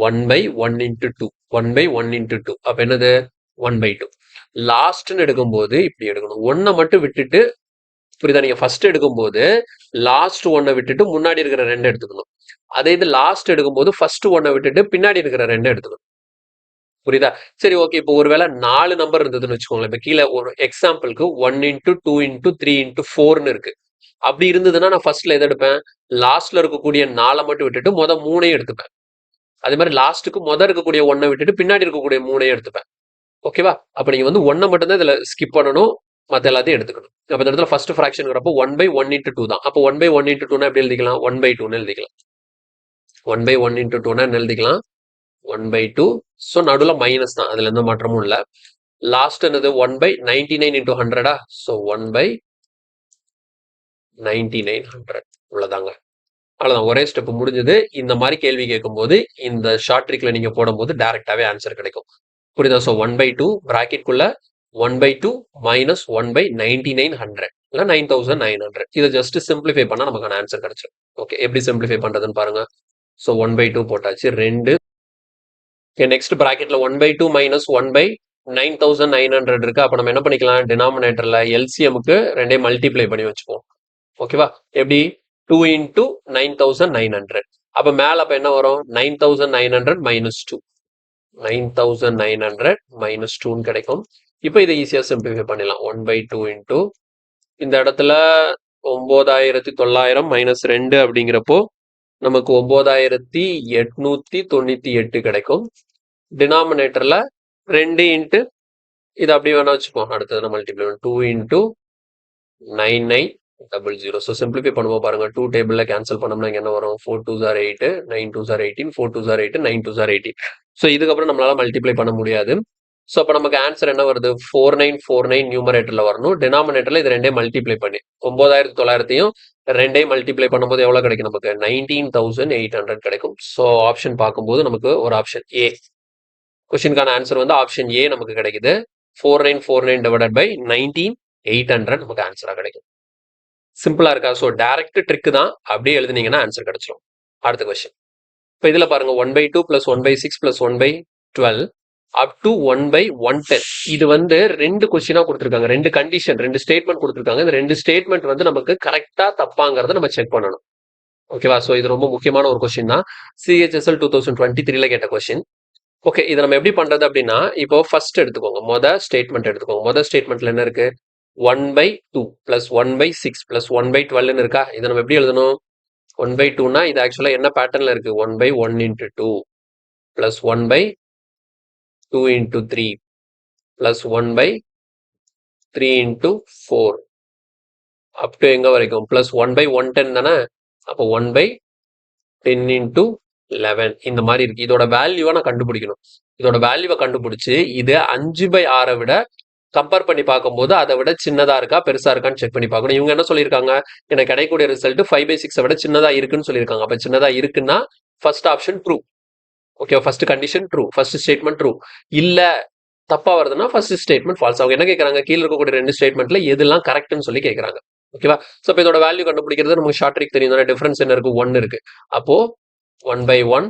1/1 into 2 1/1 into 2 அப்ப என்னது 1/2. லாஸ்ட்னு எடுக்கும்போது இப்படி எடுக்கணும். 1 மட்டும் விட்டுட்டு, புரியுதா? நீங்க ஃபர்ஸ்ட் எடுக்கும்போது லாஸ்ட் 1 விட்டுட்டு முன்னாடி இருக்கிற 2 எடுத்துக்கணும். அதே இது லாஸ்ட் எடுக்கும்போது ஃபர்ஸ்ட் 1 விட்டுட்டு பின்னாடி இருக்கிற 2 எடுத்துக்கணும். புரியுதா? சரி ஓகே. இப்போ ஒருவேளை 4 நம்பர் இருந்ததுன்னு வச்சுக்கோங்களேன். இப்ப கீழே ஒரு எக்ஸாம்பிளுக்கு 1 into 2 into 3 into 4ன்னு இருக்கு. அப்படி இருந்ததுன்னா நான் ஃபர்ஸ்ட்ல எதை எடுப்பேன், லாஸ்ட்ல இருக்கக்கூடிய 4 மட்டும் விட்டுட்டு மொத 3ஐயும் எடுத்துப்பேன். அதே மாதிரி லாஸ்ட்டுக்கு இருக்கக்கூடிய 1 விட்டுட்டு பின்னாடி இருக்கக்கூடிய 3ஐயும் எடுத்துப்பேன். ஓகேவா? அப்ப நீங்க வந்து 1 மட்டும் தான் இதுல ஸ்கிப் பண்ணணும், மத்த எல்லாத்தையும் எடுத்துக்கணும். அப்ப இந்த இடத்துல ஃபர்ஸ்ட் ஃபிராக்ஷன்ங்கிறப்போ 1/1 into 2 தான். அப்போ 1/1 into 2னா எப்படி எழுதிக்கலாம், 1/2ன்னு எழுதிக்கலாம். 1/1 into 2னா என்ன எழுதிக்கலாம், 1/2. ஸோ நடுவில் மைனஸ் தான், அதுல எந்த மாற்றமும் இல்லை. லாஸ்ட் என்னது 1/99 into 100. ஸோ 1/9900 இவ்வளவுதாங்க. அவ்வளவுதான், ஒரே ஸ்டெப் முடிஞ்சது. இந்த மாதிரி கேள்வி கேட்கும்போது இந்த ஷார்ட் ட்ரிக்ல நீங்க போடும்போது டைரக்டாவே ஆன்சர் கிடைக்கும். புரியுதா? ஸோ 1/2 பிராக்கெட்குள்ள 1/2 மைனஸ் 1/9900 இல்லை 9900. இதை ஜஸ்ட் சிம்பிளிஃபை பண்ணா நமக்கான ஆன்சர் கிடைச்சிடும். ஓகே, எப்படி சிம்பிளிஃபை பண்றதுன்னு பாருங்க. ஸோ 1/2 போட்டாச்சு, 2. நெக்ஸ்ட் பிராக்கெட்ல 1/2 மைனஸ் 1/9900 இருக்கு. அப்ப நம்ம என்ன பண்ணிக்கலாம், டினாமினேட்டர்ல எல்சிஎம்க்கு 2 மல்டிப்ளை பண்ணி வச்சுப்போம். ஓகேவா? எப்படி 2 into 9900. அப்ப மேல அப்ப என்ன வரும், 9900 minus 2. 9900 minus 2 கிடைக்கும். இப்போ இதை ஈஸியா சிம்பிளிஃபை பண்ணிடலாம். 1/2 into இந்த இடத்துல 9900 minus 2 அப்படிங்கிறப்போ நமக்கு 9898 கிடைக்கும். டினாமினேட்டர்ல 2 இன்ட்டு இது அப்படி வேணா வச்சுப்போம். அடுத்தது மல்டிப்ளை 2 into 9900. ஸோ சிம்பிளிஃபை பண்ணுவோம் பாருங்க. 2 டேபிள்ல கேன்சல் பண்ணோம்னா என்ன வரும், 4 2s are 8, 9 2s are 18, 4 2s are 8, 9 2s are 18. So இதுக்கப்புறம் நம்மளால மல்டிப்ளை பண்ண முடியாது. ஸோ அப்போ நமக்கு ஆன்சர் என்ன வருது, 4949 நியூமரேட்டர்ல வரணும். டினாமினேட்டர்ல இது 2 மல்டிப்ளை பண்ணி 9900ஐயும் 2 மல்டிப்ளை பண்ணும்போது எவ்வளவு கிடைக்கும், நமக்கு 19800 கிடைக்கும். ஸோ ஆப்ஷன் பார்க்கும்போது நமக்கு ஒரு ஆப்ஷன் ஏ, கொஸ்டினுக்கான ஆன்சர் வந்து ஆப்ஷன் ஏ நமக்கு கிடைக்குது. 4949 டிவைடட் பை 19800 நமக்கு ஆன்சரா கிடைக்கும். சிம்பிளா இருக்கா? ஸோ டைரக்ட் ட்ரிக் தான், அப்படியே எழுதுனீங்கன்னா ஆன்சர் கிடைச்சிடும். அடுத்த கொஸ்டின். இப்போ இதுல பாருங்க 1/2 பிளஸ் 1/6 பிளஸ் 1/12 அப் டு 1/110. இது வந்து 2 கொஸ்டினா கொடுத்துருக்காங்க, 2 கண்டிஷன், 2 ஸ்டேட்மெண்ட் கொடுத்துருக்காங்க. இந்த 2 ஸ்டேட்மெண்ட் வந்து நமக்கு கரெக்டா தப்பாங்கிறத நம்ம செக் பண்ணணும். ஓகேவா? ஸோ இது ரொம்ப முக்கியமான ஒரு கொஸ்டின் தான். CHSL 2023ல கேட்ட கொஸ்டின். ஓகே, இதை நம்ம எப்படி பண்றது அப்படின்னா, இப்போ ஃபர்ஸ்ட் எடுத்துக்கோங்க, மொதல் ஸ்டேட்மெண்ட் எடுத்துக்கோங்க. மொதல் ஸ்டேட்மெண்ட்ல என்ன இருக்கு, 1/2 பிளஸ் 1/6 பிளஸ் 1/12 இருக்கா? இதை நம்ம எப்படி எழுதணும், 1/2னா இது ஆக்சுவலா என்ன பேட்டர்ன்ல இருக்கு, 1/1 into 2 plus 1/2 into 3 plus 1/3 into 4 up to எங்க வரைக்கும் பிளஸ் 1/110 தானே. அப்போ 1/10 into 11 இந்த மாதிரி இருக்கு. இதோட வேல்யூவை நான் கண்டுபிடிக்கணும். இதோட வேல்யூவை கண்டுபிடிச்சு இது 5/6 விட கம்பேர் பண்ணி பார்க்கும்போது அதை விட சின்னதா இருக்கா பெருசா இருக்கான்னு செக் பண்ணி பார்க்கணும். இவங்க என்ன சொல்லியிருக்காங்க, எனக்கு கிடைக்கக்கூடிய ரிசல்ட் 5/6 விட சின்னதா இருக்குன்னு சொல்லியிருக்காங்க. அப்ப சின்னதா இருக்குன்னா first option true. Okay, first condition true, first statement true. இல்ல தப்பா வருதுன்னா ஃபர்ஸ்ட் ஸ்டேட்மெண்ட் ஃபால்ஸ். அவங்க என்ன கேட்கறாங்க, கீழே இருக்கக்கூடிய 2 ஸ்டேட்மெண்ட்ல எதெல்லாம் கரெக்ட்னு சொல்லி கேட்கறாங்க. ஓகேவா? ஸோ இப்போ இதோட வேல்யூ கண்டுபிடிக்கிறது நமக்கு ஷார்ட் ட்ரிக் தெரியும் தானே. டிஃபரன்ஸ் என்ன இருக்கு, 1 இருக்கு. அப்போ 1/1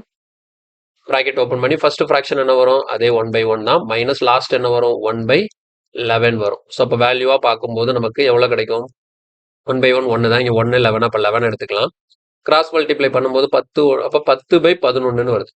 பிராக்கெட் ஓபன் பண்ணி ஃபர்ஸ்ட் ஃபிராக்ஷன் என்ன வரும், அதே 1/1 தான். மைனஸ் லாஸ்ட் என்ன வரும், 1/1 11 வரும். ஸோ அப்போ வேல்யூவாக பார்க்கும்போது நமக்கு எவ்வளோ கிடைக்கும்? 1/1 1 தான். இங்கே 1 11 அப்போ 11 எடுத்துக்கலாம். கிராஸ் மல்டிப்ளை பண்ணும்போது 10 அப்போ 10/11 வருது.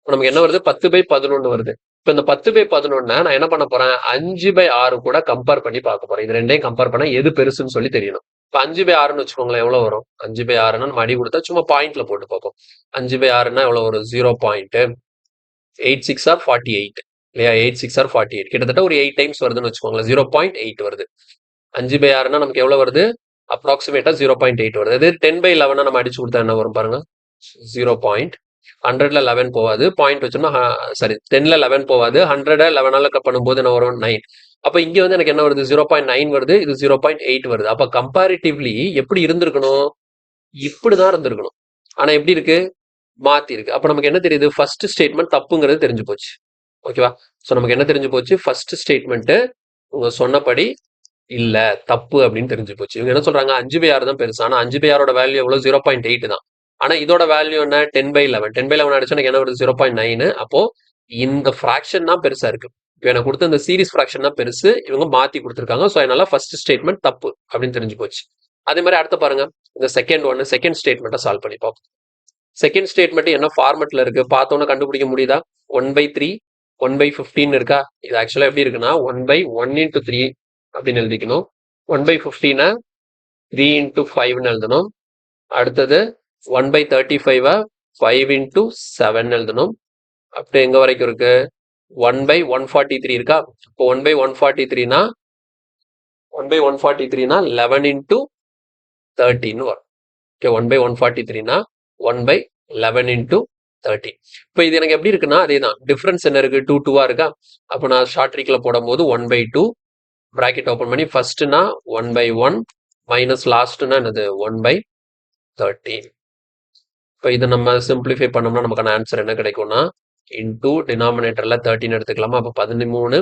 நமக்கு என்ன வருது? 10/11 வருது. இப்போ இந்த 10/11 நான் என்ன பண்ண போறேன்? 5/6 கூட கம்பேர் பண்ணி பார்க்க போறேன். இது ரெண்டையும் கம்பேர் பண்ணா எது பெருசுன்னு சொல்லி தெரியணும். இப்போ 5/6ன்னு வச்சுக்கோங்களேன், எவ்வளோ வரும்? 5/6ன்னா நம்ம அடி கொடுத்தா சும்மா பாயிண்ட்ல போட்டு பார்ப்போம். 5/6ன்னா எவ்வளோ வரும்? 0.86 ஆர் 48 இல்லையா? 86 ஆர் 48 கிட்டத்தட்ட ஒரு 8 டைம்ஸ் வருதுன்னு வச்சுக்கோங்களேன். 0.8 வருது. 5/6ன்னா நமக்கு எவ்வளோ வருது? அப்ராக்சிமேட்டா 0.8 வருது. அது 10/11 நம்ம அடிச்சு கொடுத்தா என்ன வரும் பாருங்க? 0.100ல 11 போவாது. பாயிண்ட் வச்சோம்னா சாரி 10ல 11 போவாது. 100 11ஆல பண்ணும்போது என்ன வரும்? 9. அப்ப இங்க வந்து எனக்கு என்ன வருது? 0.9 வருது. இது 0.8 வருது. அப்ப கம்பேரிட்டிவ்லி எப்படி இருந்திருக்கணும்? இப்படிதான் இருந்திருக்கணும். ஆனா எப்படி இருக்கு? மாத்தி இருக்கு. அப்ப நமக்கு என்ன தெரியுது? ஃபர்ஸ்ட் ஸ்டேட்மெண்ட் தப்புங்கிறது தெரிஞ்சு போச்சு. ஓகேவா? சோ நமக்கு என்ன தெரிஞ்சு போச்சு? ஃபர்ஸ்ட் ஸ்டேட்மெண்ட் உங்க சொன்னபடி இல்ல தப்பு அப்படின்னு தெரிஞ்சு போச்சு. இவங்க என்ன சொல்றாங்க? 5/6 தான் பெருசு. ஆனா 5/6ஓட வேல்யூ எவ்வளவு? 0.8 தான். ஆனா இதோட வேல்யூ என்ன? 10/11. 10/11 அடிச்சா எனக்கு என்ன வருது? 0.9. அப்போ இந்த ஃபிராக்ஷன் தான் பெருசா இருக்கு. இப்போ எனக்கு கொடுத்த இந்த சீரிஸ் ஃபிராக்ஷன் தான் பெருசு. இவங்க மாத்தி கொடுத்துருக்காங்க. ஸோ அதனால ஃபர்ஸ்ட் ஸ்டேட்மெண்ட் தப்பு அப்படின்னு தெரிஞ்சு போச்சு. அதே மாதிரி அடுத்து பாருங்க, இந்த செகண்ட் ஸ்டேட்மெண்ட்டை சால்வ் பண்ணி பார்ப்போம். செகண்ட் ஸ்டேட்மெண்ட் என்ன ஃபார்மெட்ல இருக்கு? பார்த்தோன்னே கண்டுபிடிக்க முடியுதா? 1/3 1/15 இருக்கா? இது ஆக்சுவலா எப்படி இருக்குன்னா 1/1 into 3 அப்படின்னு எழுதிக்கணும். 1/15 3 into 5ன்னு எழுதணும். அடுத்தது 1/35 5 into 7 எழுதணும். அப்படி எங்க வரைக்கும் இருக்கு? 1/143 இருக்கா? இப்போ 1/143னா 11 into 13 வரும். ஓகே, 1/143னா 1/11 into 13. இப்போ இது எனக்கு எப்படி இருக்குன்னா அதே தான். டிஃபரன்ஸ் என்ன இருக்கு? 2 2 இருக்கா? அப்போ நான் ஷார்ட் ட்ரிக்ல போடும்போது 1/2 பிராக்கெட் ஓப்பன் பண்ணி ஃபர்ஸ்ட்னா 1/1 மைனஸ் லாஸ்ட்னா என்னது? 1/13. இப்போ இதை நம்ம சிம்பிளிஃபை பண்ணோம்னா நமக்கான ஆன்சர் என்ன கிடைக்கும்னா இன்டூ டினாமினேட்டர்ல 13 எடுத்துக்கலாமா? அப்போ 13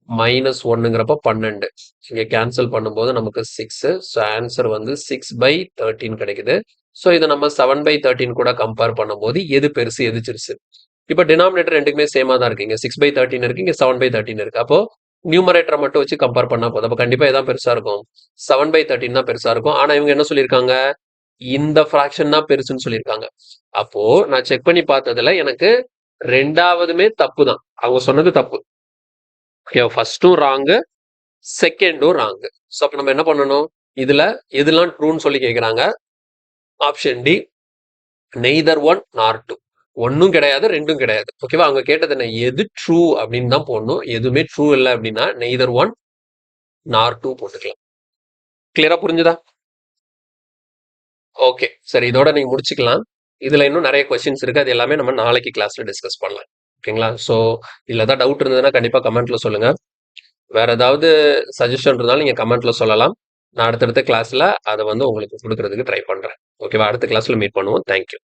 மைனஸ் 1ங்கிறப்ப 12. இங்க கேன்சல் பண்ணும்போது நமக்கு 6. ஸோ ஆன்சர் வந்து 6/13 கிடைக்குது. ஸோ இதை நம்ம 7/13 கூட கம்பேர் பண்ணும்போது எது பெருசு எது சிறுசு? இப்போ டினாமினேட்டர் ரெண்டுக்குமே சேமா தான் இருக்கு. இங்க 6/13 இருக்கு, இங்க 7/13 இருக்கு. அப்போ நியூமரேட்டரை மட்டும் வச்சு கம்பேர் பண்ணா போதும். அப்போ கண்டிப்பா எதான் பெருசா இருக்கும்? 7/13 தான் பெருசா இருக்கும். ஆனா இவங்க என்ன சொல்லியிருக்காங்க? இந்த ஃபிராக்ஷன் தான் பெருசுன்னு சொல்லியிருக்காங்க. அப்போ நான் செக் பண்ணி பார்த்ததுல எனக்கு ரெண்டாவதுமே தப்பு தான். அவங்க சொன்னது தப்பு. ஓகே, ஃபர்ஸ்டும் ராங்கு, செகண்டும் ராங்கு. ஸோ அப்போ நம்ம என்ன பண்ணணும்? இதுல எதுலாம் ட்ரூன்னு சொல்லி கேட்குறாங்க. ஆப்ஷன் டி நெய்தர் 1 நார் 2. ஒன்னும் கிடையாது, ரெண்டும் கிடையாது. ஓகேவா? அவங்க கேட்டது என்ன? எது ட்ரூ அப்படின்னு தான் போடணும். எதுவுமே ட்ரூ இல்லை அப்படின்னா நெய்தர் 1 நார் 2 போட்டுக்கலாம். கிளியரா புரிஞ்சுதா? ஓகே, சரி, இதோட நீங்க முடிச்சுக்கலாம். இதுல இன்னும் நிறைய கொஸ்டின்ஸ் இருக்கு. அது எல்லாமே நம்ம நாளைக்கு கிளாஸ்ல டிஸ்கஸ் பண்ணலாம். ஓகேங்களா? ஸோ இதுல ஏதாவது டவுட் இருந்ததுன்னா கண்டிப்பா கமெண்ட்ல சொல்லுங்க. வேற ஏதாவது சஜஷன் இருந்தாலும் நீங்க கமெண்ட்ல சொல்லலாம். நான் அடுத்தடுத்த கிளாஸ்ல அதை வந்து உங்களுக்கு கொடுக்கறதுக்கு ட்ரை பண்றேன். ஓகேவா? அடுத்த கிளாஸ்ல மீட் பண்ணுவோம். தேங்க்யூ.